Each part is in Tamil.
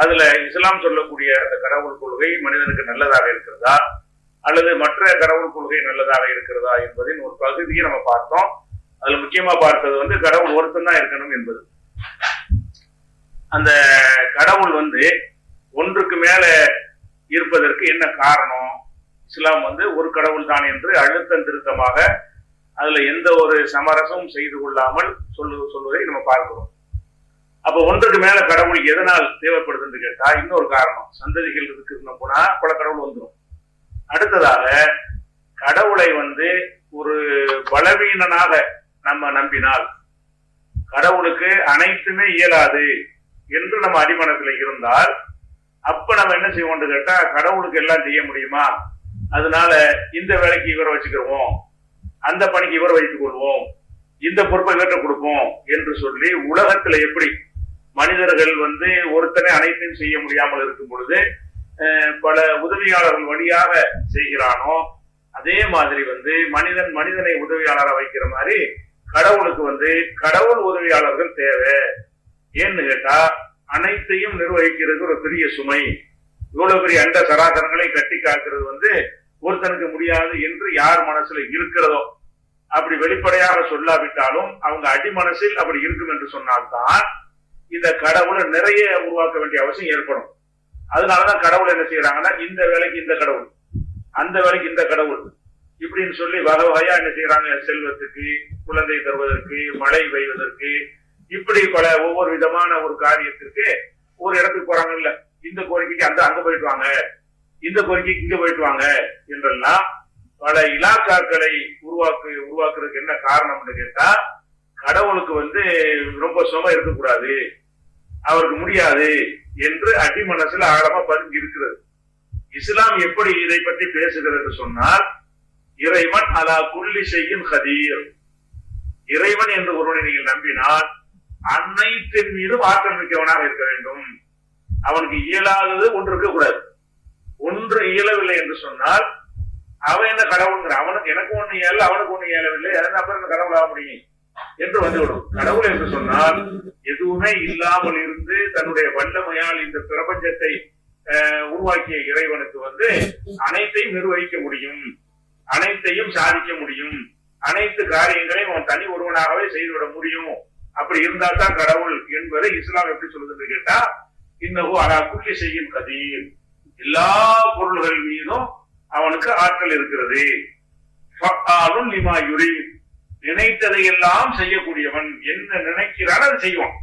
அதுல இஸ்லாம் சொல்லக்கூடிய அந்த கடவுள் கொள்கை மனிதனுக்கு நல்லதாக இருக்கிறதா அல்லது மற்ற கடவுள் கொள்கை நல்லதாக இருக்கிறதா என்பதின் ஒரு பகுதியை நம்ம பார்த்தோம். அதுல முக்கியமா பார்த்தது வந்து கடவுள் ஒருத்தன் தான் இருக்கணும் என்பது. அந்த கடவுள் வந்து ஒன்றுக்கு மேல இருப்பதற்கு என்ன காரணம்? இஸ்லாம் வந்து ஒரு கடவுள் தான் என்று அழுத்தம் திருத்தமாக அதுல எந்த ஒரு சமரசமும் செய்து கொள்ளாமல் சொல்வதை நம்ம பார்க்கிறோம். அப்ப ஒன்றுக்கு மேல கடவுள் எதனால் தேவைப்படுதுன்னு கேட்டா இன்னொரு காரணம், சந்ததிகள் இருக்குன்னு போனா பல கடவுள் வந்துடும். அடுத்ததாக கடவுளை வந்து ஒரு பலவீனனாக நம்ம நம்பினால், கடவுளுக்கு அனைத்துமே இயலாது என்று நம்ம அடிமனத்துல இருந்தால், அப்ப நம்ம என்ன செய்வோம்னு கேட்டா கடவுளுக்கு எல்லாம் செய்ய முடியுமா, அதனால இந்த வேலைக்கு இவரை வச்சுக்கிறோம், அந்த பணிக்கு இவரை வைத்துக் கொள்வோம், இந்த பொறுப்பை இவற்றை கொடுப்போம் என்று சொல்லி உலகத்துல எப்படி மனிதர்கள் வந்து ஒருத்தனை அனைத்தையும் செய்ய முடியாமல் இருக்கும் பொழுது பல உதவியாளர்கள் வழியாக செய்கிறானோ, அதே மாதிரி வந்து மனிதனை உதவியாளராக வைக்கிற மாதிரி கடவுளுக்கு வந்து கடவுள் உதவியாளர்கள் தேவை. ஏன்னு கேட்டா அனைத்தையும் நிர்வகிக்கிறது ஒரு பெரிய சுமை. இவ்வளவு பெரிய அண்ட சராசரங்களை கட்டி காக்கிறது வந்து ஒருத்தனுக்கு முடியாது என்று யார் மனசுல இருக்கிறதோ, அப்படி வெளிப்படையாக சொல்லாவிட்டாலும் அவங்க அடிமனசில் அப்படி இருக்கும் என்று சொன்னால்தான் இந்த கடவுளை நிறைய உருவாக்க வேண்டிய அவசியம் ஏற்படும். அதனாலதான் கடவுள் என்ன செய்யறாங்கன்னா இந்த வேலைக்கு இந்த கடவுள், அந்த வேலைக்கு இந்த கடவுள் இப்படின்னு சொல்லி வகை வகையா என்ன செய்யறாங்க, செல்வத்துக்கு, குழந்தை தருவதற்கு, மழை பெய்வதற்கு, இப்படி பல ஒவ்வொரு விதமான ஒரு காரியத்திற்கு ஒரு இடத்துக்கு போறாங்க. இல்ல இந்த கோரிக்கைக்கு அங்க போயிட்டு வாங்க, இந்த கோரிக்கைக்கு இங்க போயிட்டு வாங்க என்றெல்லாம் பல இலாக்காக்களை உருவாக்குறதுக்கு என்ன காரணம்னு கேட்டா கடவுளுக்கு வந்து ரொம்ப சுமை இருக்கக்கூடாது, அவருக்கு முடியாது என்று அடிமனசுல ஆழமா பதிஞ்சு இருக்கிறது. இஸ்லாம் எப்படி இதை பற்றி பேசுகிறது சொன்னால், இறைவன் அலா குல்லி ஷைஇன் கதீர், இறைவன் என்று ஒருவனை நீங்கள் நம்பினால் அனைத்தின் மீதும் ஆற்றல் மிக்கவனாக இருக்க வேண்டும். அவனுக்கு இயலாதது ஒன்று இருக்கக்கூடாது. ஒன்று இயலவில்லை என்று சொன்னால் அவன் என்ன கடவுள்ங்கிற, அவனுக்கு எனக்கு ஒண்ணு இயல அவனுக்கு ஒண்ணு இயலவில்லை, அப்புறம் என்ன கடவுளாக முடியும் என்று வந்துவிடும். கடவுள் என்று சொன்னால் எதுவுமே இல்லாமல் இருந்து தன்னுடைய வல்லமையால் இந்த பிரபஞ்சத்தை உருவாக்கிய இறைவனுக்கு வந்து அனைத்தையும் நிர்வகிக்க முடியும், அனைத்தையும் சாதிக்க முடியும், அனைத்து காரியங்களையும் அவன் தனி ஒருவனாகவே செய்துவிட முடியும். அப்படி இருந்தா தான் கடவுள் என்பதை இஸ்லாம் எப்படி சொல்லுதுன்னு கேட்டா, இன்னஹு அலா குல்லி ஷைஇன் கதீர், எல்லா பொருள்கள் மீதும் அவனுக்கு ஆற்றல் இருக்கிறது. ஃபஆலுன் லிமா யுரீத், நினைத்ததை எல்லாம் செய்யக்கூடியவன், என்ன நினைக்கிறான் அதை செய்வான்.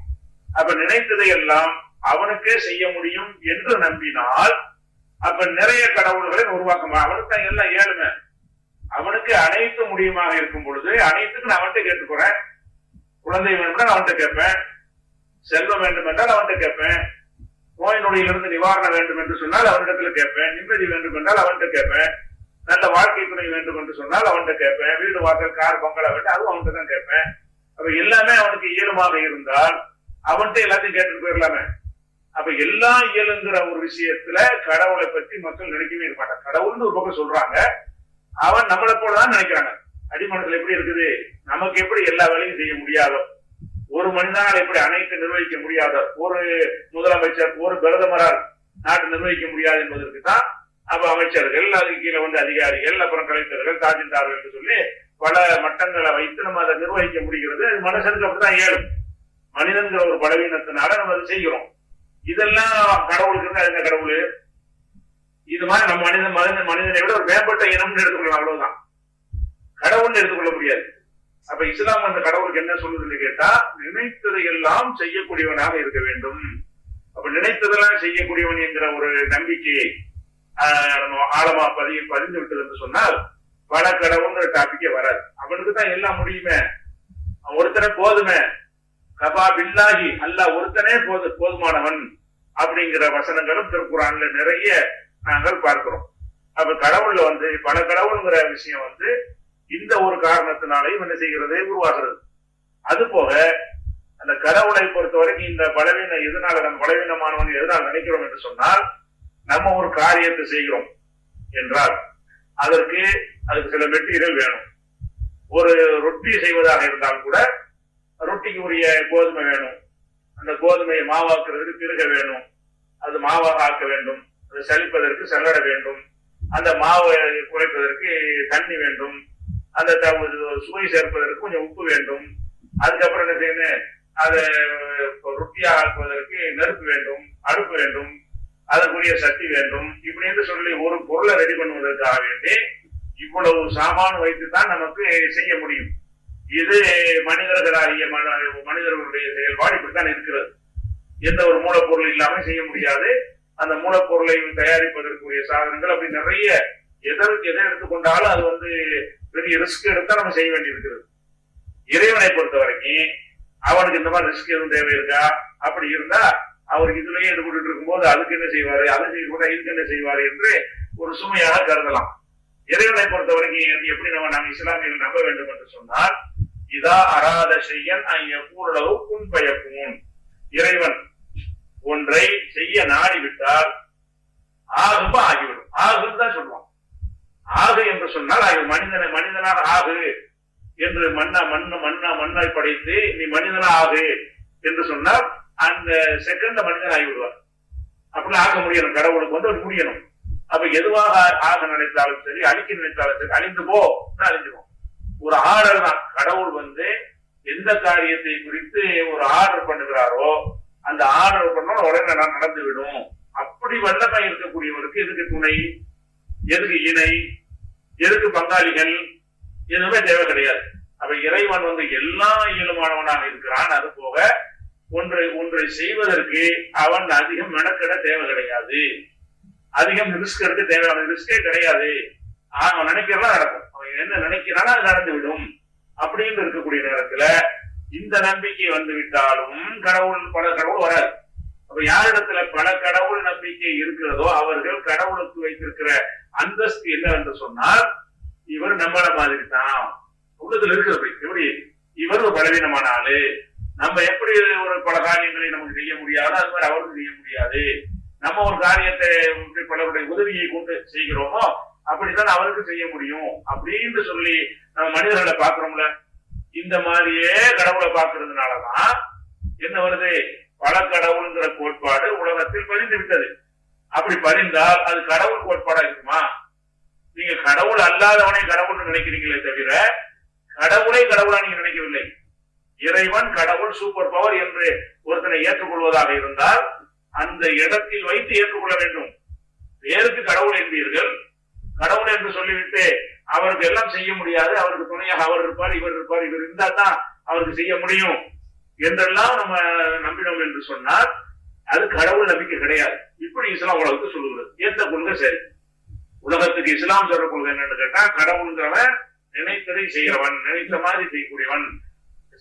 அப்ப நினைத்ததை எல்லாம் அவனுக்கே செய்ய முடியும் என்று நம்பினால் அப்ப நிறைய கடவுள்களை உருவாக்க, அவனுக்கு தான் எல்லாம் ஏழுமை, அவனுக்கு அனைத்து முடியுமாக இருக்கும் பொழுது அனைத்துக்கு நான் அவன்கிட்ட கேட்டுக்கிறேன். குழந்தை வேண்டுமென்றால் அவன்கிட்ட கேட்பேன், செல்வம் வேண்டும் என்றால் அவன்கிட்ட கேட்பேன், நோய் நொடியிலிருந்து நிவாரணம் வேண்டும் என்று சொன்னால் அவனிடத்துல கேட்பேன், நிம்மதி வேண்டும் என்றால் அவன்கிட்ட கேட்பேன், நல்ல வாழ்க்கை துணை வேண்டும் என்று சொன்னால் அவன்கிட்ட கேட்பேன், வீடு வாசல் கார் பங்களா வேண்டும் அதுவும் அவன்கிட்ட தான் கேட்பேன். அப்ப எல்லாமே அவனுக்கு இயலுமாக இருந்தால் அவன்கிட்ட எல்லாத்தையும் கேட்டுட்டு போயிடலாமே. அப்ப எல்லா இயலுங்கிற ஒரு விஷயத்துல கடவுளை பற்றி மக்கள் நினைக்கவே இருக்க மாட்டாங்க. கடவுள்னு ஒரு பக்கம் சொல்றாங்க, அவன் நம்மளை போலதான் நினைக்கிறாங்க. அடிமனத்துல எப்படி இருக்குது, நமக்கு எப்படி எல்லா வேலையும் செய்ய முடியாதோ, ஒரு மனிதனால் எப்படி அனைத்து நிர்வகிக்க முடியாதோ, ஒரு முதலமைச்சர் ஒரு பிரதமரால் நாட்டு நிர்வகிக்க முடியாது என்பதற்கு தான் அப்ப அமைச்சர்கள், அதுக்கு கீழே வந்து அதிகாரிகள், அப்புறம் கலைஞர்கள், தாசில்தார்கள் என்று சொல்லி பல மட்டங்களை வைத்து நம்ம அதை நிர்வகிக்க முடிகிறது. அது மனுஷனுக்கு அப்படிதான் இயலும். மனிதன்கிற ஒரு பலவீனத்தினால நம்ம அதை செய்கிறோம். இதெல்லாம் கடவுளுக்கு இருந்தா என்ன கடவுள், இது மாதிரி நம்ம மனிதனை விட ஒரு மேம்பட்ட இனம்னு எடுத்துக்கொள்ளலாம், அவ்வளவுதான். கடவுள்னு எடுத்துக்கொள்ள முடியாது. அப்ப இஸ்லாம் அந்த கடவுளுக்கு என்ன சொல்லுதுன்னு கேட்டா, நினைத்ததை எல்லாம் செய்யக்கூடியவனாக இருக்க வேண்டும். அப்ப நினைத்ததெல்லாம் செய்யக்கூடியவன் என்கிற ஒரு நம்பிக்கையை ஆழமா பதிந்து விட்டது என்று சொன்னால் பல கடவுள்ங்கிற டாபிக்கே வராது. அவனுக்கு தான் எல்லாம் முடியுமே, ஒருத்தனை போதுமே, கபா பில்லாஹி, அல்லாஹ் ஒருத்தனே போதுமானவன் அப்படிங்கிற வசனங்களும் திருக்குறான்ல நிறைய நாங்கள் பார்க்கிறோம். அப்ப கடவுள்ல வந்து பல கடவுள்ங்கிற விஷயம் வந்து இந்த ஒரு காரணத்தினாலையும் என்ன செய்கிறது, உருவாகிறது. அது போக அந்த கடவுளை பொறுத்த வரைக்கும் இந்த பலவீனம் எதனால, நம்ம பலவீனமானவன் எதனால் நினைக்கிறோம் என்று சொன்னால், நம்ம ஒரு காரியத்தை செய்கிறோம் என்றால் அதுக்கு சில மெட்டீரியல் வேணும். ஒரு ரொட்டி செய்வதாக இருந்தால் கூட ரொட்டிக்கு உரிய கோதுமை வேணும், அந்த கோதுமையை மாவாக்குறதுக்கு திருக வேணும், அது மாவாக ஆக்க வேண்டும், அதை சலிப்பதற்கு சல்லட வேண்டும், அந்த மாவை குறைப்பதற்கு தண்ணி வேண்டும், அந்த சுவை சேர்ப்பதற்கு கொஞ்சம் உப்பு வேண்டும், அதுக்கப்புறம் என்ன செய்யணும், அதை ரொட்டியா ஆக்குவதற்கு நெருப்பு வேண்டும், அடுப்பு வேண்டும், அதற்குரிய சக்தி வேண்டும். இப்படின்னு சொல்லி ஒரு பொருளை ரெடி பண்ணுவதற்காக வேண்டி இவ்வளவு சாமான் வைத்துதான் நமக்கு செய்ய முடியும். இது மனிதர்களாகிய மனிதர்களுடைய செயல்பாடு இப்படித்தான் இருக்கிறது. எந்த ஒரு மூலப்பொருள் இல்லாம செய்ய முடியாது. அந்த மூலப்பொருளை தயாரிப்பதற்குரிய சாதனங்கள் அப்படி நிறைய எதை எடுத்துக்கொண்டாலும் அது பெரிய ரிஸ்க் எடுத்தா நம்ம செய்ய வேண்டி இருக்கிறது. இறைவனை பொறுத்த வரைக்கும் அவனுக்கு இந்த மாதிரி ரிஸ்க் எதுவும் தேவை இருக்கா? அப்படி இருந்தா அவருக்கு இதுலயே ஈடுபட்டு இருக்கும்போது அதுக்கு என்ன செய்வாரு, அதை செய்யக்கூட இதுக்கு என்ன செய்வாரு என்று ஒரு சுமையாக கருதலாம். இறைவனை பொறுத்த வரைக்கும் எப்படி நாம் இஸ்லாமியர்கள் நம்ப வேண்டும் என்று சொன்னால், இதா அராத செய்யன் எப்பூரளவு புண்பயக்கும், இறைவன் ஒன்றை செய்ய நாடிவிட்டால் ஆகும்ப ஆகிவிடும். ஆகுன்னு தான் சொல்லுவான். ஆகு என்று சொன்னால் மனிதனாக ஆகு என்று மண்ணை படைத்து நீ மனிதனா ஆகு என்று சொன்னால் அந்த செகண்ட் மனிதன் ஆகிவிடுவார். அப்படி ஆக முடியணும். கடவுளுக்கு முடியணும். அப்ப எதுவாக ஆக நினைத்தாலும் சரி, அழிக்க நினைத்தாலும் சரி, அழிந்து போ அழிஞ்சிடும். ஒரு ஆர்டர் தான். கடவுள் எந்த காரியத்தை குறித்து ஒரு ஆர்டர் பண்ணுகிறாரோ அந்த ஆர்டர் பண்ண உடனே நடந்து விடும். அப்படி வல்லமை இருக்கக்கூடியவருக்கு எதுக்கு துணை, எதுக்கு இணை, எதுக்கு பங்காளிகள் எதுவுமே தேவை கிடையாது. அப்ப இறைவன் எல்லா இயலுமானவனாக இருக்கிறான். அது போக ஒன்றை செய்வதற்கு அவன் அதிகம் மெனக்கெட தேவை கிடையாது. அதிகம் ரிஸ்க் எடுக்க தேவையான ரிஸ்கே கிடையாது. அவன் நினைக்கிறதா நடக்கும். அவன் என்ன நினைக்கிறானோ அது நடந்து விடும். அப்படின்னு இருக்கக்கூடிய நேரத்துல இந்த நம்பிக்கை விட்டாலும் பல கடவுள் வராது. அப்ப யாரிடத்துல பல கடவுள் நம்பிக்கை இருக்கிறதோ அவர்கள் கடவுளுக்கு வைத்திருக்கிற அந்தஸ்து என்னவென்று சொன்னால், இவர் நம்மள மாதிரி தான் உள்ளத்துல இருக்கிறது. எப்படி இவர் ஒரு பலவீனமான ஆளு, நம்ம எப்படி ஒரு பல காரியங்களை நமக்கு செய்ய முடியாது, அது மாதிரி அவருக்கு செய்ய முடியாது. நம்ம ஒரு காரியத்தை பலருடைய உதவியை கொண்டு செய்கிறோமோ அப்படித்தான் அவருக்கு செய்ய முடியும் அப்படின்னு சொல்லி நம்ம மனிதர்களை பாக்குறோம்ல. இந்த மாதிரியே கடவுளை பாக்குறதுனாலதான் என்ன வருது, பல கடவுள்ங்கிற கோட்பாடு உலகத்தில் பதிந்து விட்டது. அப்படி பதிந்தால் அது கடவுள் கோட்பாடா இருக்குமா? நீங்க கடவுள் அல்லாதவனை கடவுள் நினைக்கிறீங்களே தவிர கடவுளை கடவுளா நீங்க நினைக்கவில்லை. இறைவன் கடவுள் சூப்பர் பவர் என்று ஒருத்தனை ஏற்றுக்கொள்வதாக இருந்தால் அந்த இடத்தில் வைத்து ஏற்றுக்கொள்ள வேண்டும். பேருக்கு கடவுள் என்பீர்கள், கடவுள் என்று சொல்லிவிட்டு அவருக்கு எல்லாம் செய்ய முடியாது, அவருக்கு துணையாக அவர் இருப்பார், இவர் இருப்பார், இவர் இருந்தா தான் அவருக்கு செய்ய முடியும் என்றெல்லாம் நம்ம நம்பினோம் என்று சொன்னால் அது கடவுள் நம்பிக்கை கிடையாது. இப்படி இஸ்லாம் உலகத்துக்கு சொல்லுகிறது. ஏற்ற கொள்கை சரி. உலகத்துக்கு இஸ்லாம் சொல்ற கொள்கை என்னன்னு கேட்டா, கடவுள்ங்கிறவன் நினைத்ததை செய்யறவன், நினைத்த மாதிரி செய்யக்கூடியவன்,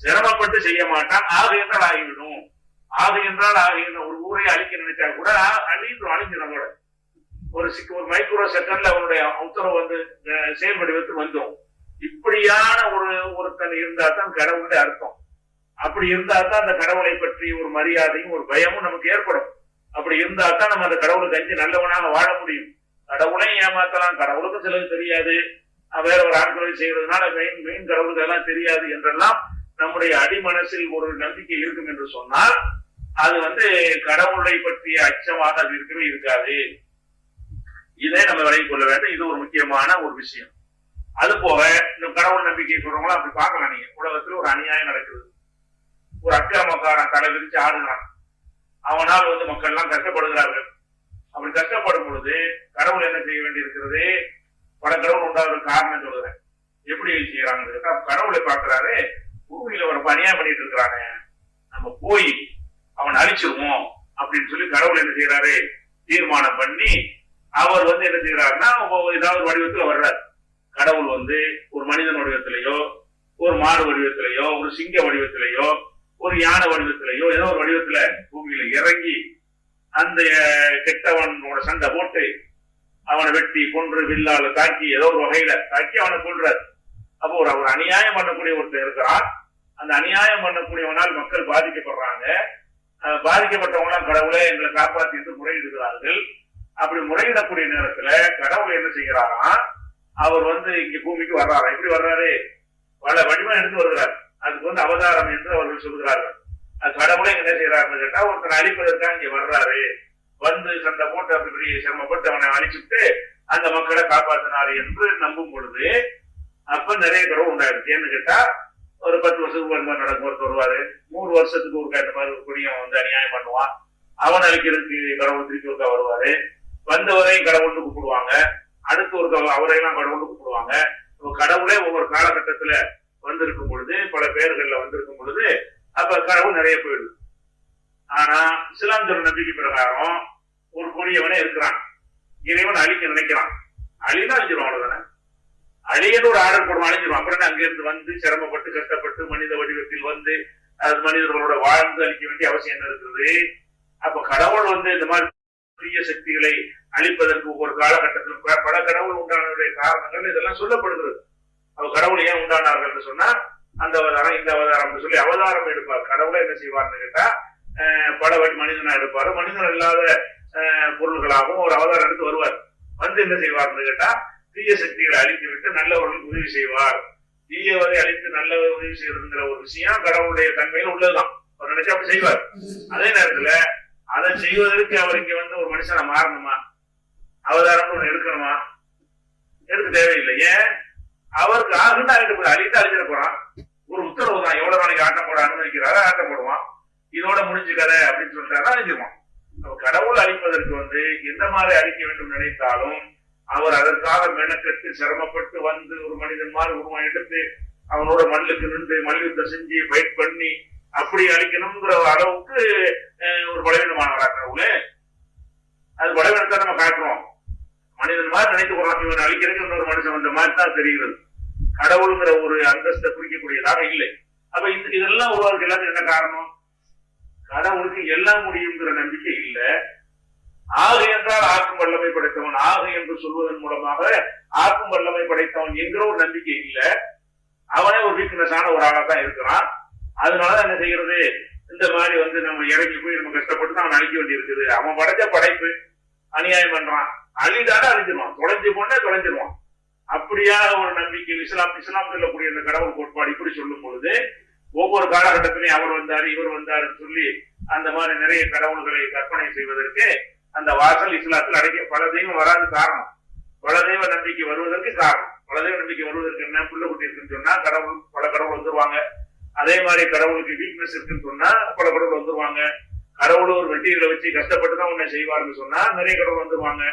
சிரமப்பட்டு செய்ய மாட்டான். ஆக என்றால் ஆகிவிடும். ஆக என்றால் ஆகின்ற ஒரு ஊரை அழிக்க நினைச்சா கூட அழிஞ்சிடும். கூட ஒரு மைக்ரோ செகண்ட்ல அவனுடைய உத்தரவு செயல் வடிவத்தில் வந்துடும். இப்படியான ஒருத்தன் இருந்தா தான் கடவுளுடைய அர்த்தம். அப்படி இருந்தா தான் அந்த கடவுளை பற்றி ஒரு மரியாதையும் ஒரு பயமும் நமக்கு ஏற்படும். அப்படி இருந்தா தான் நம்ம அந்த கடவுளுக்கு அஞ்சு நல்லவனாக வாழ முடியும். கடவுளையும் ஏமாத்தலாம், கடவுளுக்கும் சிலது தெரியாது, வேற ஒரு ஆட்களை செய்யறதுனால மெயின் கடவுளுக்கு எல்லாம் தெரியாது என்றெல்லாம் நம்முடைய அடிமனசில் ஒரு நம்பிக்கை இருக்கும் என்று சொன்னால் அது கடவுளை பற்றிய அச்சமாக அது இருக்கவே இருக்காது. இதை நம்ம விலகிக் கொள்ள வேண்டும். இது ஒரு முக்கியமான ஒரு விஷயம். அது போக இந்த கடவுள் நம்பிக்கை சொல்றவங்களும் அப்படி பார்க்கலாம். நீங்க உலகத்துல ஒரு அநியாயம் நடக்குது, ஒரு அக்கிரமக்காரன் தலை விரிச்சு ஆடுகிறான், அவனால் மக்கள் எல்லாம் கஷ்டப்படுகிறார்கள். அப்படி கஷ்டப்படும் பொழுது கடவுள் என்ன செய்ய வேண்டி இருக்கிறது? பல கடவுள் உண்டாவது காரணம் சொல்லுறேன். எப்படி செய்யறாங்க? கடவுளை பார்க்கிறாரு, பூமியில ஒரு அநியாயம் பண்ணிட்டு இருக்கிறாங்க, நம்ம போய் அவன் அழிச்சிருவோம் அப்படின்னு சொல்லி கடவுள் என்ன செய்யறாரு? தீர்மானம் பண்ணி அவர் என்ன செய்யறாருன்னா ஏதாவது வடிவத்துல வர்றாரு. கடவுள் ஒரு மனிதன் வடிவத்திலேயோ, ஒரு மாடு வடிவத்திலேயோ, ஒரு சிங்க வடிவத்திலேயோ, ஒரு யானை வடிவத்திலேயோ, ஏதோ ஒரு வடிவத்துல பூமியில இறங்கி அந்த கெட்டவனோட சண்டை போட்டு அவனை வெட்டி கொன்று வில்லால தாக்கி ஏதோ ஒரு வகையில தாக்கி அவனை கொள்றாரு. அப்போ ஒரு அநியாயம் பண்ணக்கூடிய ஒருத்தர் இருக்கிறான். அந்த அநியாயம் பண்ணக்கூடியவனால் மக்கள் பாதிக்கப்படுறாங்க. பாதிக்கப்பட்டவங்களாம் கடவுளை எங்களை காப்பாற்றி முறையிடுகிறார்கள். அப்படி முறையிடக்கூடிய நேரத்துல கடவுள் என்ன செய்கிறாராம்? அவர் இங்க பூமிக்கு வர்றாரா? எப்படி வர்றாரு? பல வடிவம் எடுத்து வருகிறார். அதுக்கு அவதாரம் என்று அவர்கள் சொல்கிறார்கள். அது கடவுளை என்ன செய்யறாருன்னு கேட்டா, ஒருத்தர் அழிப்பதற்காக இங்க வர்றாரு வந்து சண்டை போட்டு அப்படி சிரமப்பட்டு அவனை அழிச்சுட்டு அந்த மக்களை காப்பாத்தினார் என்று நம்பும் பொழுது அப்ப நிறைய கடவுள் உண்டாயிடுச்சு. ஏன்னு கேட்டா ஒரு 10 வருஷத்துக்கு ஒரு மாதிரி நடக்கும், ஒருத்தர் வருவாரு, 100 வருஷத்துக்கு ஒருக்கா இந்த மாதிரி ஒரு கொடியம் வந்து அநியாயம் பண்ணுவான், அவன் அழிக்கிறதுக்கு கடவுள் திருப்பி ஒருக்கா வருவாரு, வந்தவரையும் கடவுள்னு கூப்பிடுவாங்க, அடுத்து ஒரு அவரையெல்லாம் கடவுள்னு கூப்பிடுவாங்க. கடவுளே ஒவ்வொரு காலகட்டத்துல வந்திருக்கும் பொழுது, பல பேர்கள்ல வந்திருக்கும் பொழுது அப்ப கடவுள் நிறைய போயிடுது. ஆனா இஸ்லாம் சொல்ற நம்பிக்கை பிரகாரம் ஒரு கொடியவனே இருக்கிறான், இறைவன் அழிக்க நினைக்கிறான், அழினா அழிஞ்சிருவான், அவ்வளவுதானே. அழியன்னு ஒரு ஆர்டர் போடுவான், அழிஞ்சிருவான். அப்புறம் அங்கிருந்து வந்து சிரமப்பட்டு கஷ்டப்பட்டு மனித வடிவத்தில் வந்து அது மனிதர்களோட வாழ்ந்து அழிக்க வேண்டிய அவசியம் என்ன இருக்குது? அப்ப கடவுள் வந்து இந்த மாதிரி தீய சக்திகளை அழிப்பதற்கு ஒவ்வொரு காலகட்டத்திலும் பல கடவுள் உண்டானதுடைய காரணங்கள் இதெல்லாம் சொல்லப்படுகிறது. அவ கடவுள் ஏன் உண்டானார்கள் என்று சொன்னா அந்த அவதாரம் இந்த அவதாரம் சொல்லி அவதாரம் எடுப்பார். கடவுளை என்ன செய்வார்னு கேட்டா பல மனிதனா எடுப்பாரு, மனிதன் இல்லாத பொருள்களாகவும் ஒரு அவதாரம் எடுத்து வருவார். வந்து என்ன செய்வார்னு கேட்டா தீய சக்திகளை அழித்து விட்டு நல்லவர்களுக்கு உதவி செய்வார். தீயவரை அழித்து நல்ல உதவி செய்யறதுங்கிற ஒரு விஷயம் கடவுளுடைய தன்மையில உள்ளதுதான். அவர் நினைச்சா அப்படி செய்வார். அதே நேரத்துல அதை செய்வதற்கு அவர் இங்க வந்து ஒரு மனுஷனை மாறணுமா, அவதாரம் ஒண்ணு எடுக்கணுமா? எடுக்க தேவையில்லை. ஏன்? அவருக்கு ஆகுன்னு ஆகிட்டு போய் அழித்து அழிச்சிட போறான். ஒரு உத்தரவு தான், எவ்வளவு நாளைக்கு ஆட்டம் போட அனுமதிக்கிறாரோ ஆட்டம் போடுவான், இதோட முடிஞ்சுக்காத அப்படின்னு சொல்லிட்டாரா அழிஞ்சிருவான். கடவுள் அழிப்பதற்கு வந்து எந்த மாதிரி அழிக்க வேண்டும் நினைத்தாலும் அவர் அதற்காக மெனக்கெட்டு சிரமப்பட்டு வந்து ஒரு மனிதன் மாதிரி உருவம் எடுத்து அவனோட மண்ணுக்கு நின்று மல்யுத்தம் செஞ்சு ஃபைட் பண்ணி அப்படி அழிக்கணுங்கிற அளவுக்கு ஒரு பலவீனமானவரா கடவுளே? அது பலவீனத்தை நம்ம காட்டுறோம். மனிதன் மாதிரி நினைத்து போறோம், இவன் அழிக்கிறதுக்கு இன்னொரு மனுஷன் வந்த மாதிரி தான் தெரிகிறது. கடவுளுங்கிற ஒரு அந்தஸ்தை குறிக்கக்கூடியதாக இல்லை. அப்ப இதெல்லாம் உருவாக்கு எல்லாத்துக்கும் என்ன காரணம்? கடவுளுக்கு எல்லாம் முடியுங்கிற நம்பிக்கை இல்லை. ஆகு என்றால் ஆக்கும் வல்லமை படைத்தவன், ஆகு என்று சொல்வதன் மூலமாக ஆக்கும் வல்லமை படைத்தவன் என்கிற ஒரு நம்பிக்கை இல்லை. அவனே ஒரு வீக்னஸான ஒரு ஆளா தான் இருக்கிறான். அதனால என்ன செய்யறது? இந்த மாதிரி வந்து நம்ம இறங்கி போய் நம்ம கஷ்டப்பட்டு தான் அவன் அழிக்க வேண்டி இருக்குது. அவன் படைச்ச படைப்பு அநியாயம் பண்றான், அழிதான அழிஞ்சிருவான், தொலைஞ்சு போனே தொலைஞ்சிருவான். அப்படியான ஒரு நம்பிக்கை இஸ்லாம் சொல்லக்கூடிய இந்த கடவுள் கோட்பாடு இப்படி சொல்லும் பொழுது ஒவ்வொரு காலகட்டத்திலையும் அவர் வந்தாரு இவர் வந்தாருன்னு சொல்லி அந்த மாதிரி நிறைய கடவுள்களை கற்பனை செய்வதற்கு அந்த வாசல் இஸ்லாத்தில் அடைக்க பல தெய்வம் வராது காரணம். பல தெய்வ நம்பிக்கை வருவதற்கு காரணம். பல தெய்வ நம்பிக்கை வருவதற்கு என்ன? புள்ள குட்டி இருக்குன்னு சொன்னா கடவுள் பல கடவுள் வந்துருவாங்க. அதே மாதிரி கடவுளுக்கு வீக்னஸ் இருக்குன்னு சொன்னா பல கடவுள் வந்துருவாங்க. கடவுள் ஒரு வெட்டிகளை வச்சு கஷ்டப்பட்டு தான் உன்னை செய்வார்னு சொன்னா நிறைய கடவுள் வந்துருவாங்க.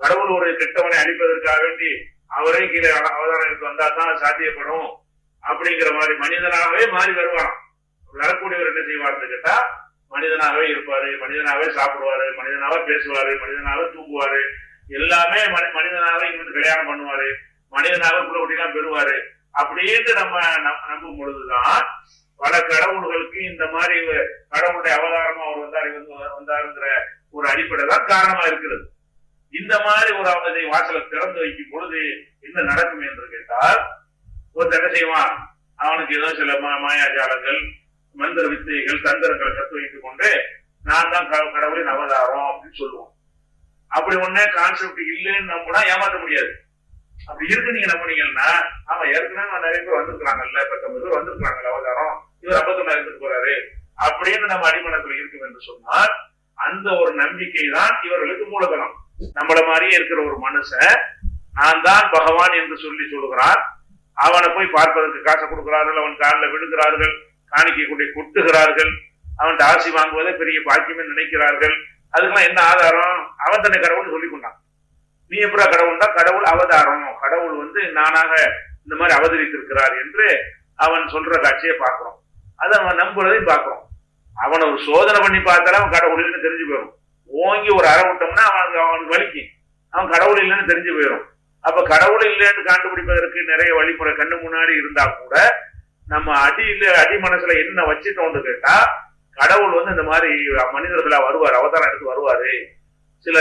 கடவுள் ஒரு கெட்டவனை அழிப்பதற்காக வேண்டி அவரே கீழே அவதாரம் எடுத்து வந்தா தான் சாத்தியப்படும் அப்படிங்கிற மாதிரி மனிதனாகவே மாறி வருவாராம். வரக்கூடியவர் என்ன செய்வார்னு கேட்டா மனிதனாகவே இருப்பாரு, மனிதனாகவே சாப்பிடுவாரு, மனிதனாக பேசுவாரு, மனிதனாக தூங்குவாரு, எல்லாமே மனிதனாக இங்கிருந்து கல்யாணம் பண்ணுவாரு, மனிதனாக குலகுட்டிலாம் பெறுவாரு. அப்படின்னு நம்ம நம்பும் பொழுதுதான் பல கடவுள்களுக்கு இந்த மாதிரி கடவுளுடைய அவதாரமா அவர் வந்தாருங்கிற ஒரு அடிப்படை தான் காரணமா இருக்கிறது. இந்த மாதிரி ஒரு அவனை வாசலை திறந்து வைக்கும் பொழுது என்ன நடக்கும் என்று கேட்டால் ஒரு என்ன செய்வான்? அவனுக்கு ஏதோ சில மாயாஜாலங்கள் மந்திர வித்தைகள் தந்திரங்களை கத்து வைத்துக் கொண்டு நான் தான் கடவுளின் அவதாரம் அப்படின்னு சொல்லுவோம். அப்படி ஒன்னே கான்செப்ட் இல்லைன்னு நம்பினா ஏமாற்ற முடியாது. அப்படி இருக்கு நீங்க நம்பினீங்கன்னா ஆமா ஏற்கனவே நிறைய பேர் வந்திருக்கிறாங்கல்ல, 19 பேர் வந்திருக்கிறாங்கல்ல அவதாரம், இவர் 51 இருந்துட்டு போறாரு அப்படின்னு நம்ம அடிமனத்தில் இருக்கும் என்று சொன்னால் அந்த ஒரு நம்பிக்கை தான் இவர்களுக்கு மூலதனம். நம்மள மாதிரியே இருக்கிற ஒரு மனுஷன் நான் தான் பகவான் என்று சொல்லி சொல்லுகிறான். அவனை போய் பார்ப்பதற்கு காசை கொடுக்கிறார்கள், அவன் காலில் விழுகிறார்கள், காணிக்கை கொண்டு கொட்டுகிறார்கள், அவன் ஆசி வாங்குவதை பெரிய பாக்கியமே நினைக்கிறார்கள். அதுக்கெல்லாம் என்ன ஆதாரம்? அவன் தன்னை கடவுள் சொல்லிக் கொண்டான். நீ எப்படா கடவுள் தான்? கடவுள் அவதாரம், கடவுள் வந்து நானாக இந்த மாதிரி அவதரித்திருக்கிறார் என்று அவன் சொல்ற காட்சியை பார்க்கிறோம். அதை அவன் நம்புறதையும் பார்க்கிறோம். அவனை ஒரு சோதனை பண்ணி பார்த்தாலும் அவன் கடவுள் இல்லைன்னு தெரிஞ்சு போயிடும். ஓங்கி ஒரு அறை விட்டோம்னா அவனுக்கு வலிக்கும், அவன் கடவுள் இல்லைன்னு தெரிஞ்சு போயிடும். அப்ப கடவுள் இல்லைன்னு கண்டுபிடிப்பதற்கு நிறைய வழிமுறை கண்ணு முன்னாடி இருந்தா கூட நம்ம அடி மனசுல என்ன வச்சுட்டோம்னு கேட்டா கடவுள் வந்து இந்த மாதிரி மனிதர்களா வருவார், அவதாரம் எடுத்து வருவாரு. சில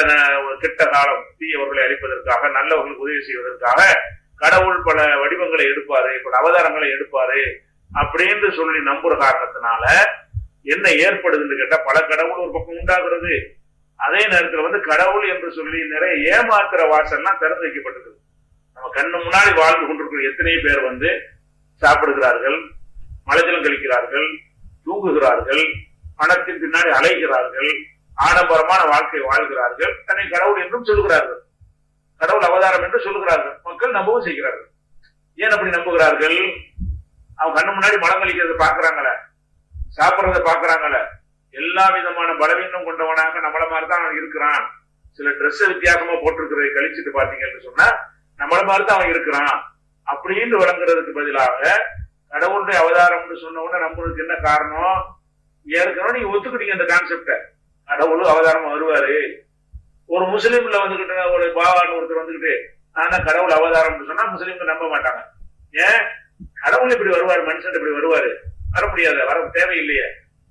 கெட்ட காலம் தீயவர்களை அழிப்பதற்காக நல்லவர்களுக்கு உதவி செய்வதற்காக கடவுள் பல வடிவங்களை எடுப்பாரு, பல அவதாரங்களை எடுப்பாரு அப்படின்னு சொல்லி நம்புற காரணத்தினால என்ன ஏற்படுதுன்னு கேட்டா பல கடவுள் ஒரு பக்கம் உண்டாகிறது. அதே நேரத்துல வந்து கடவுள் என்று சொல்லி நிறைய ஏமாத்துற வாசல்லாம் திறந்து வைக்கப்பட்டிருக்கு. நம்ம கண்ணு முன்னாடி வாழ்ந்து கொண்டிருக்கிற எத்தனை பேர் வந்து சாப்பிடுகிறார்கள், மலைஜலம் கழிக்கிறார்கள், தூங்குகிறார்கள், பணத்தின் பின்னாடி அலைகிறார்கள், ஆடம்பரமான வாழ்க்கை வாழ்கிறார்கள், தன்னை கடவுள் என்றும் சொல்லுகிறார்கள், கடவுள் அவதாரம் என்று சொல்லுகிறார்கள், மக்கள் நம்பவும் செய்கிறார்கள். ஏன் அப்படி நம்புகிறார்கள்? அவங்க கண்ணு முன்னாடி மலம் கழிக்கிறத பாக்குறாங்களே, சாப்பிடுறத பாக்குறாங்களே, எல்லா விதமான பலவீனம் கொண்டவனாக நம்மள மாதிரிதான் அவன் இருக்கிறான். சில ட்ரெஸ் வித்தியாசமா போட்டிருக்கிறதை கழிச்சுட்டு பாத்தீங்கன்னு சொன்னா நம்மள மாதிரிதான் அவன் இருக்கிறான் அப்படின்னு விளங்குறதுக்கு பதிலாக கடவுளுடைய அவதாரம்னு சொன்ன உடனே நம்மளுக்கு என்ன காரணம்? ஏற்கனவே நீங்க ஒத்துக்கிட்டீங்க அந்த கான்செப்ட, கடவுளும் அவதாரம் வருவாரு. ஒரு முஸ்லீம்ல வந்துகிட்டு ஒரு பாவான்னு ஒருத்தர் வந்துகிட்டு நான் கடவுள் அவதாரம்னு சொன்னா முஸ்லீம்கள் நம்ப மாட்டாங்க. ஏன்? கடவுள் இப்படி வருவாரு, மனுஷன் இப்படி வருவாரு, வர முடியாது, வர தேவையில்லையே,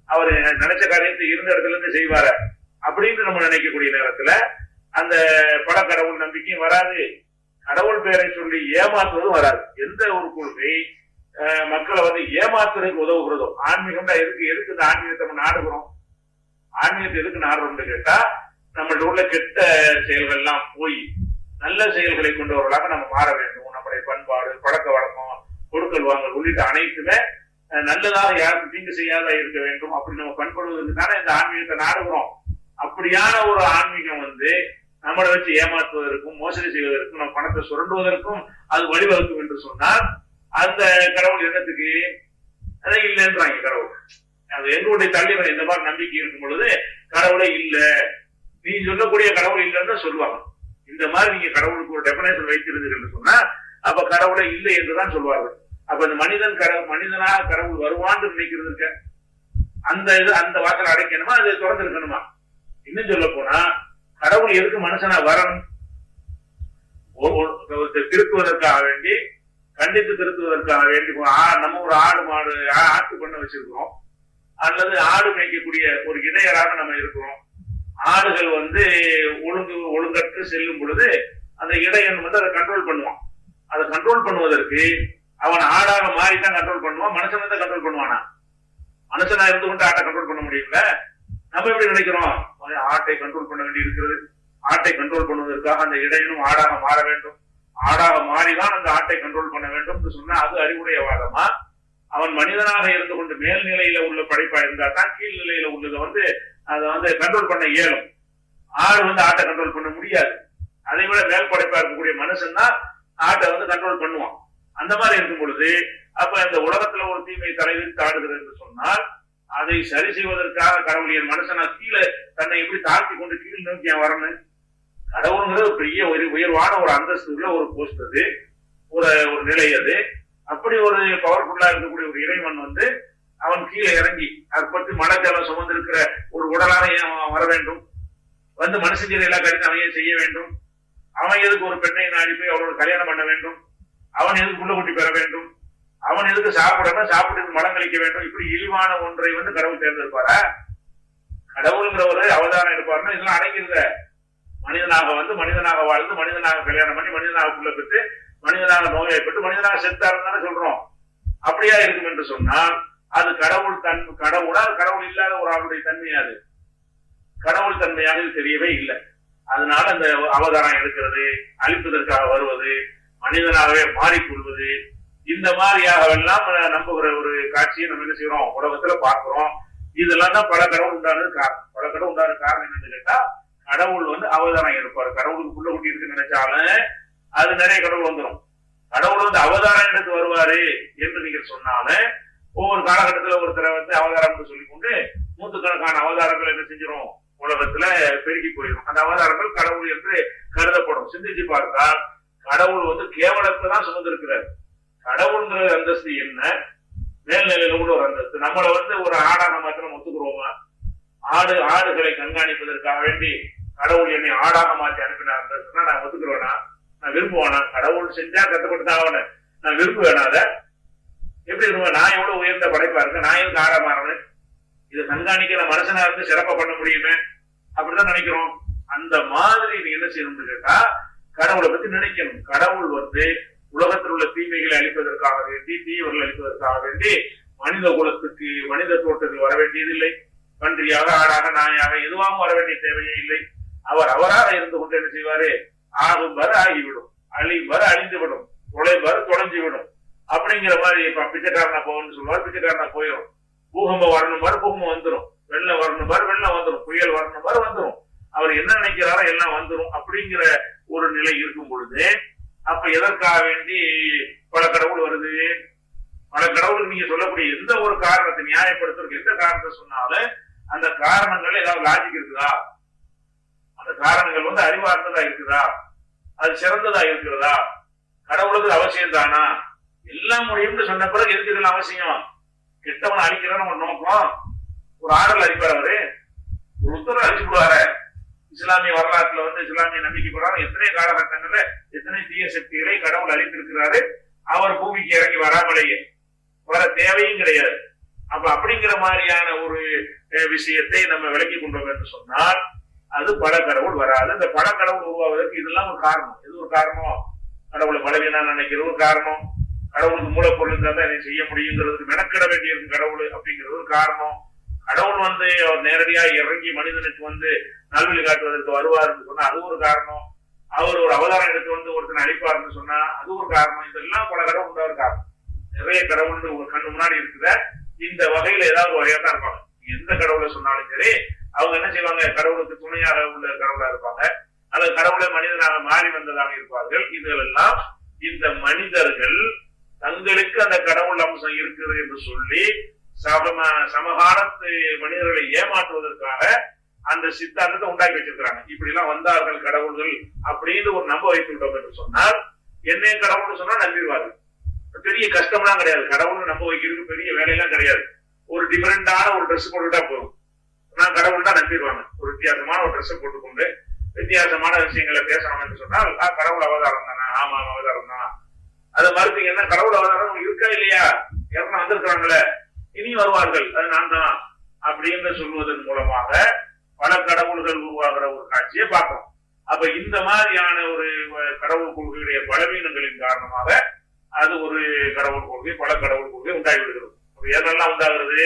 அவரு நினைச்ச காரியத்தை இருந்த இடத்துல இருந்து செய்வாரு அப்படின்னு நம்ம நினைக்கக்கூடிய நேரத்துல அந்த பல கடவுள் நம்பிக்கையும் வராது, கடவுள் பேரை சொல்லி ஏமாத்துவதும் வராது. எந்த ஒரு கொள்கை மக்களை வந்து ஏமாத்துறதுக்கு உதவுகிறதோ, ஆன்மீகம்னா எதுக்கு இந்த ஆன்மீகத்தை நம்ம நாடுகிறோம்? ஆன்மீகத்தை எதுக்கு நாடுறோம்னு கேட்டா நம்மளோட உள்ள கெட்ட செயல்கள் எல்லாம் போய் நல்ல செயல்களை கொண்டவர்களாக நம்ம மாற வேண்டும். நம்முடைய பண்பாடு, பழக்க வழக்கம், கொடுக்கல் வாங்கல் உள்ளிட்ட அனைத்துமே நல்லதாக யாருக்கும் தீங்கு செய்யாத இருக்க வேண்டும். அப்படி நம்ம பண்படுவதற்கு தானே இந்த ஆன்மீகத்தை நாடுகிறோம். அப்படியான ஒரு ஆன்மீகம் வந்து நம்மளை வச்சு ஏமாற்றுவதற்கும் மோசடி செய்வதற்கும் நம்ம பணத்தை சுரண்டுவதற்கும் அது வழிவகுக்கும் என்று சொன்னால் அந்த கடவுள் என்னத்துக்கு? அதை இல்லைன்றாங்க கடவுள். அது எங்களுடைய தள்ளிவன் இந்த மாதிரி நம்பிக்கை இருக்கும் பொழுது கடவுளே இல்ல, நீ சொல்லக்கூடிய கடவுள் இல்லைன்னு தான் சொல்லுவாங்க. இந்த மாதிரி நீங்க கடவுளுக்கு ஒரு டெபினேஷன் வைத்திருந்தீர்கள் சொன்னா அப்ப கடவுளே இல்லை என்றுதான் சொல்வார்கள். அப்ப இந்த மனிதனாக கடவுள் வருவான்னு நினைக்கிறது இருக்க அந்த வாசல் அடைக்கணுமா, அதை திறந்து இருக்கணுமா? இன்னும் சொல்ல போனா கடவுள் எதுக்கு மனுஷனா வரணும்? திருத்துவதற்காக வேண்டி, கண்டித்து திருத்துவதற்காக வேண்டி நம்ம ஒரு ஆடு மாடு ஆட்டு பண்ண வச்சிருக்கிறோம், அல்லது ஆடு மேய்க்கக்கூடிய ஒரு இடையராக நம்ம இருக்கிறோம். ஆடுகள் வந்து ஒழுங்கற்று செல்லும் பொழுது அந்த இடையன் வந்து அதை கண்ட்ரோல் பண்ணுவான். அதை கண்ட்ரோல் பண்ணுவதற்கு அவன் ஆடாக மாறித்தான் கண்ட்ரோல் பண்ணுவான். மனுஷன் தான் கண்ட்ரோல் பண்ணுவானா? மனுஷனா இருந்து கொண்டு ஆட்டை கண்ட்ரோல் பண்ண முடியல. நம்ம எப்படி நினைக்கிறோம்? ஆட்டை கண்ட்ரோல் பண்ண வேண்டி இருக்கிறது. ஆட்டை கண்ட்ரோல் பண்ணுவதற்காக அந்த இடையனும் ஆடாக மாற வேண்டும், ஆடாக மாறிதான் அந்த ஆட்டை கண்ட்ரோல் பண்ண வேண்டும் சொன்னா அது அறிவுடைய வாதமா? அவன் மனிதனாக இருந்து கொண்டு மேல்நிலையில உள்ள படைப்பா இருந்தா தான் கீழ்நிலையில உள்ளதை வந்து அதை வந்து கண்ட்ரோல் பண்ண இயலும். ஆடு வந்து ஆட்டை கண்ட்ரோல் பண்ண முடியாது. அதை விட மேல் படைப்பா இருக்கக்கூடிய மனுஷன் தான் ஆட்டை வந்து கண்ட்ரோல் பண்ணுவான். அந்த மாதிரி இருக்கும் பொழுது அப்ப இந்த உலகத்துல ஒரு தீமை தலைவிரித்து ஆடுகிறது என்று சொன்னால் அதை சரி செய்வதற்காக கடவுள் என் மனுஷனா கீழே தன்னை எப்படி தாழ்த்தி கொண்டு கீழ் நோக்கி வரணும்? கடவுளுங்கிறது பெரிய உயர்வான ஒரு அந்தஸ்து உள்ள ஒரு போஸ்ட், அது ஒரு நிலை. அது அப்படி ஒரு பவர்ஃபுல்லா இருக்கக்கூடிய ஒரு இறைவன் வந்து அவன் கீழே இறங்கி அதை பற்றி மலைஜலம் சுமந்திருக்கிற ஒரு உடலாக அவன் வர வேண்டும், வந்து மனுஷன் எல்லா காரியத்தையும் அவன் செய்ய வேண்டும். அவன் எதுக்கு ஒரு பெண்ணை நாடி போய் அவளோட கல்யாணம் பண்ண வேண்டும்? அவன் எதுக்கு புள்ள குட்டி பெற வேண்டும்? அவன் எதுக்கு சாப்பிடணும், சாப்பிட்டு மலம் கழிக்க வேண்டும்? இப்படி இழிவான ஒன்றை வந்து கடவுள் தேர்ந்தெடுப்பாரா? கடவுளுங்கிறவரு அவதாரம் எடுப்பாருன்னா இதெல்லாம் அடங்கிருந்த மனிதனாக வந்து மனிதனாக வாழ்ந்து மனிதனாக கல்யாணம் பண்ணி மனிதனாக புள்ள பெற்று மனிதனாக நோயப்பட்டு மனிதனாக செத்தாருன்னு தானே சொல்றோம். அப்படியா இருக்கும் என்று சொன்னால் அது கடவுளா கடவுள் இல்லாத ஒரு ஆளுடைய தன்மையாது, கடவுள் தன்மையாக தெரியவே இல்லை. அதனால அந்த அவதாரம் எடுக்கிறது, அழிப்பதற்காக வருவது, மனிதனாகவே மாறிக்கொள்வது, இந்த மாதிரியாகவெல்லாம் நம்புகிற ஒரு காட்சியை நம்ம என்ன செய்யறோம், உலகத்துல பார்க்கிறோம். இதெல்லாம் தான் பல கடவுள் உண்டானது காரணம். பல கடவுள் உண்டான காரணம் என்னன்னு கேட்டா கடவுள் வந்து அவதாரம் எடுப்பாரு. கடவுளுக்கு புள்ள குட்டி இருக்குன்னு நினைச்சாலும் அது நிறைய கடவுள் வந்துடும். கடவுள் வந்து அவதாரம் எடுத்து வருவாரு என்று நீங்க சொன்னாலும் ஒவ்வொரு காலகட்டத்துல ஒருத்தரை வந்து அவதாரம் சொல்லிக்கொண்டு நூற்றுக்கணக்கான அவதாரங்கள் என்ன செஞ்சிடும், உலகத்துல பெருகி போயிடும். அந்த அவதாரங்கள் கடவுள் என்று கருதப்படும். சிந்திச்சு பார்த்தால் கடவுள் வந்து கேவலத்தை தான் சுமந்திருக்கிறார். கடவுள்ங்கிற அந்தஸ்து என்ன, மேல்நிலையில கூட ஒரு அந்தஸ்து. நம்மளை வந்து ஒரு ஆடாக மாத்திரம் ஒத்துக்குறோமா? ஆடுகளை கண்காணிப்பதற்காக வேண்டி கடவுள் என்னை ஆடாக மாற்றி அனுப்பினார் சொன்னா நான் ஒத்துக்குறேனா? நான் விரும்புவானா? கடவுள் செஞ்சா கட்டுப்பட்டு தான் ஆகணும். நான் விரும்புவேனா? அதை எப்படி விரும்புவேன்? நான் எவ்வளவு உயர்ந்த படைப்பா இருக்கேன், நான் எதுக்கு ஆடா மாறணும்? இதை கண்காணிக்கிற மனுஷனா இருந்து சிறப்பா பண்ண முடியுமே அப்படிதான் நினைக்கிறோம். அந்த மாதிரி நீங்க என்ன செய்யணும்னு கேட்டா கடவுளை பத்தி நினைக்கணும். கடவுள் வந்து உலகத்தில் உள்ள தீமைகளை அழிப்பதற்காக வேண்டி, தீவர்கள் அழிப்பதற்காக வேண்டி மனித குலத்துக்கு மனித தோட்டத்தில் வர வேண்டியதில்லை. பன்றியாக, ஆடாக, நாயாக எதுவாகவும் வர வேண்டிய தேவையே இல்லை. அவர் அவராக இருந்து கொண்டு என்ன செய்வாரு, ஆகும் வர ஆகிவிடும், அழியும் வர அழிந்து விடும், தொலைவு வர தொலைஞ்சு விடும். அப்படிங்கிற மாதிரி இப்ப பிச்சைக்காரனா போகணும்னு சொல்லுவாரு, பிச்சைக்காரனா போயிடும். பூகம்பம் வரணும் வர பூகம்பம் வந்துடும். வெள்ளம் வரணும் பாரு வெள்ளம் வந்துடும், புயல் வரணும் பாரு வந்துடும், அவர் என்ன நினைக்கிறாரோ எல்லாம் வந்துடும் அப்படிங்கிற ஒரு நிலை இருக்கும் பொழுது அப்ப எதற்காக வேண்டி பல கடவுள் வருது? பல கடவுளுக்கு நீங்க சொல்லக்கூடிய எந்த ஒரு காரணத்தை நியாயப்படுத்துறதுக்கு எந்த காரணத்தை சொன்னாலும் அந்த காரணங்கள் ஏதாவது லாஜிக் இருக்குதா? அந்த காரணங்கள் வந்து அறிவார்ந்ததா இருக்குதா? அது சிறந்ததா இருக்கிறதா? கடவுளுக்கு அவசியம் தானா? எல்லாம் முடியும்னு சொன்ன பிறகு எதுக்கு இதெல்லாம் அவசியம்? கெட்டவன் அழிக்கிறன்னு ஒரு நோக்கம். ஒரு ஆடல் அழிப்பார் அவரு, ஒரு உத்தரவு அழிச்சு விடுவாரு. இஸ்லாமிய வரலாற்றுல வந்து இஸ்லாமிய நம்பிக்கை பிரகாரம் எத்தனை காலகட்டங்கள்ல எத்தனை தீய சக்திகளை கடவுள் அழித்திருக்கிறாரு. அவர் பூமிக்கு இறங்கி வராமலேயே வர தேவையும் கிடையாது. அப்ப அப்படிங்கிற மாதிரியான ஒரு விஷயத்தை நம்ம விளக்கி கொண்டோம் என்று சொன்னால் அது பல கடவுள் வராது. இந்த பல கடவுள் உருவாவதற்கு இதெல்லாம் ஒரு காரணம். எது ஒரு காரணம்? கடவுளை பலவீனா நினைக்கிற ஒரு காரணம். கடவுளுக்கு மூலப்பொருள் இருந்தா இதை செய்ய முடியுங்கிறதுக்கு மெனக்கிட வேண்டியிருக்கு கடவுள் அப்படிங்கிறது ஒரு காரணம். கடவுள் வந்து அவர் நேரடியா இறங்கி மனிதனுக்கு வந்து நல்வழி காட்டுவதற்கு வருவார்னு சொன்னா அது ஒரு காரணம். அவர் ஒரு அவதாரம் எடுத்து வந்து ஒருத்தனை அழிப்பார்னு சொன்னா அது ஒரு காரணம். இதெல்லாம் பல கடவுள் உண்டாவது காரணம். நிறைய கடவுள் ஒரு கண்ணு முன்னாடி இருக்குத இந்த வகையில ஏதாவது ஒரு வகையா தான் இருப்பாங்க. எந்த கடவுளை சொன்னாலும் சரி அவங்க என்ன செய்வாங்க? கடவுளுக்கு துணையாக உள்ள கடவுளா இருப்பாங்க, அல்லது கடவுளை மனிதனாக மாறி வந்ததாக இருப்பார்கள். இதெல்லாம் இந்த மனிதர்கள் தங்களுக்கு அந்த கடவுள் அம்சம் இருக்குது என்று சொல்லி சமகாலத்து மனிதர்களை ஏமாற்றுவதற்காக அந்த சித்தாந்தத்தை உண்டாக்கி வச்சிருக்கிறாங்க. இப்படி எல்லாம் வந்தார்கள் கடவுள்கள் அப்படின்னு ஒரு நம்ப வைத்து விட்டோம் என்று சொன்னால் என்னைய கடவுள்னு சொன்னா நம்பிடுவார்கள். பெரிய கஷ்டம்லாம் கிடையாது. கடவுள் நம்ப வைக்கிறதுக்கு பெரிய வேலையெல்லாம் கிடையாது. ஒரு டிஃபரெண்டான ஒரு ட்ரெஸ் போட்டுட்டா போதும், நான் கடவுள் தான் நம்பிடுவாங்க. ஒரு வித்தியாசமான ஒரு ட்ரெஸ் போட்டுக்கொண்டு வித்தியாசமான விஷயங்களை பேசணும் என்று சொன்னால் கடவுள் அவதாரம் தானே? ஆமா அவதாரம் தான். அதை மறுத்தீங்கன்னா கடவுள் அவதாரம் இருக்கா இல்லையா? யாரும் வந்திருக்கிறாங்களே, இனி வருவார்கள், அது நான் தான் அப்படின்னு சொல்வதன் மூலமாக பல கடவுள்கள் உருவாகிற ஒரு காட்சியை பார்க்கிறோம். அப்ப இந்த மாதிரியான ஒரு கடவுள் கொள்கையுடைய பலவீனங்களின் காரணமாக அது ஒரு கடவுள் கொள்கை பல கடவுள் கொள்கை உண்டாகிவிடுகிறது. எதெல்லாம் உண்டாகிறது?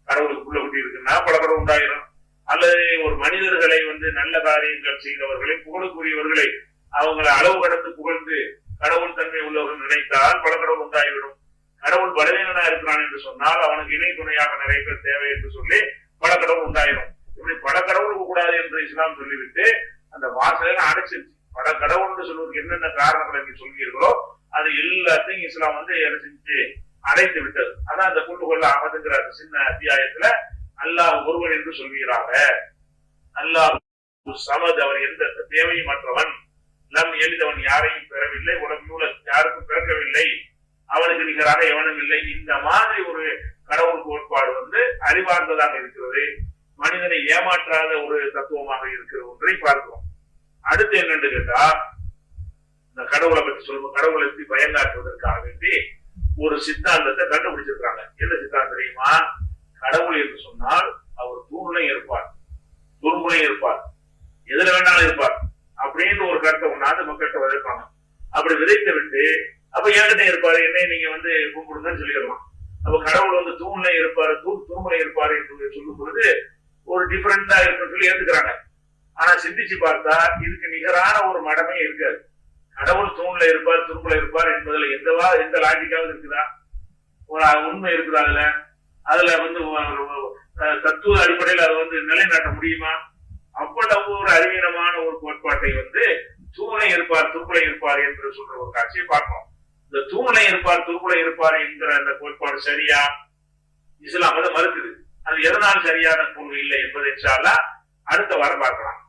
கடவுளுக்குள்ள குட்டி இருக்குன்னா பல கடவுள் உண்டாகிடும். அல்லது ஒரு மனிதர்களை வந்து நல்ல காரியங்கள் செய்தவர்களை புகழுக்குரியவர்களை அவங்களை அளவு கடந்து புகழ்ந்து கடவுள் தன்மை உள்ளவர்கள் நினைத்தால் பல கடவுள் உண்டாகிவிடும். கடவுள் பலவீனனா இருக்கிறான் என்று சொன்னால் அவனுக்கு இணை துணையாக நிறைய பேர் தேவை என்று சொல்லி பல கடவுள் உண்டாயிரும். இப்படி பல கடவுளுக்கு கூடாது என்று இஸ்லாம் சொல்லிவிட்டு அந்த வாசலை அடைச்சிருச்சு. பல கடவுள்னு சொல்வதற்கு என்னென்ன காரணங்களை நீங்க சொல்கிறீர்களோ அது எல்லாத்தையும் இஸ்லாம் வந்து செஞ்சு அடைத்து விட்டது. அதான் அந்த கூட்டுகொள்ள அகதுங்கிற சின்ன அத்தியாயத்துல அல்லாஹ் ஒருவன் என்று சொல்கிறாங்க. அல்லாஹ் சமது, அவர் எந்த தேவையும் மற்றவன், நம் எழுதவன் யாரையும் பெறவில்லை, உலக யாருக்கும் பிறக்கவில்லை, அவனுக்கு நிகராக எவனும் இல்லை. இந்த மாதிரி ஒரு கடவுள் கோட்பாடு வந்து அறிவார்ந்ததாக இருக்கிறது, மனிதனை ஏமாற்றாத ஒரு தத்துவமாக இருக்கிற ஒன்றை பார்க்கிறோம். அடுத்து என்னன்னு கேட்டா இந்த கடவுளை பற்றி சொல்லுவோம். கடவுளை பற்றி பயங்காற்றுவதற்காக வேண்டி ஒரு சித்தாந்தத்தை கண்டுபிடிச்சிருக்காங்க. என்ன சித்தாந்தம் தெரியுமா? கடவுள் என்று சொன்னால் அவர் தூண்லையும் இருப்பார், துரும்புலையும் இருப்பார், எதுல வேணாலும் இருப்பார் அப்படின்னு ஒரு கருத்தை ஒண்ணாந்து மக்கள்கிட்ட விதைப்பாங்க. அப்படி விதைத்து விட்டு அப்ப என்கிட்ட இருப்பாரு, என்னை நீங்க வந்து கும்பிடுங்கன்னு சொல்லிடலாம். அப்ப கடவுள் வந்து தூண்லையும் இருப்பாரு, துரும்புலையும் இருப்பாரு என்று சொல்லும் பொழுது ஒரு டிஃபரெண்டா இருக்குன்னு சொல்லி ஏத்துக்கிறாங்க. ஆனா சிந்திச்சு பார்த்தா இதுக்கு நிகரான ஒரு மடமே இருக்காது. கடவுள் தூண்ல இருப்பார் துரும்புல இருப்பார் என்பதுல எந்த லாஜிக்காவது இருக்குதா? ஒரு உண்மை இருக்குதா? அதுல வந்து தத்துவ அடிப்படையில் அதை வந்து நிலைநாட்ட முடியுமா? அவ்வளவு ஒரு அறிவீனமான ஒரு கோட்பாட்டை வந்து தூணை இருப்பார் துரும்புலை இருப்பார் என்று சொல்ற ஒரு காட்சியை பார்க்கணும். இந்த தூணை இருப்பார் துரும்புலை இருப்பார் என்கிற அந்த கோட்பாடு சரியா? இஸ்லாம் அதை மறுக்குது. அது எதனால் சரியான கொள்கை இல்லை என்பதை அடுத்த வாரம் பார்க்கலாம்.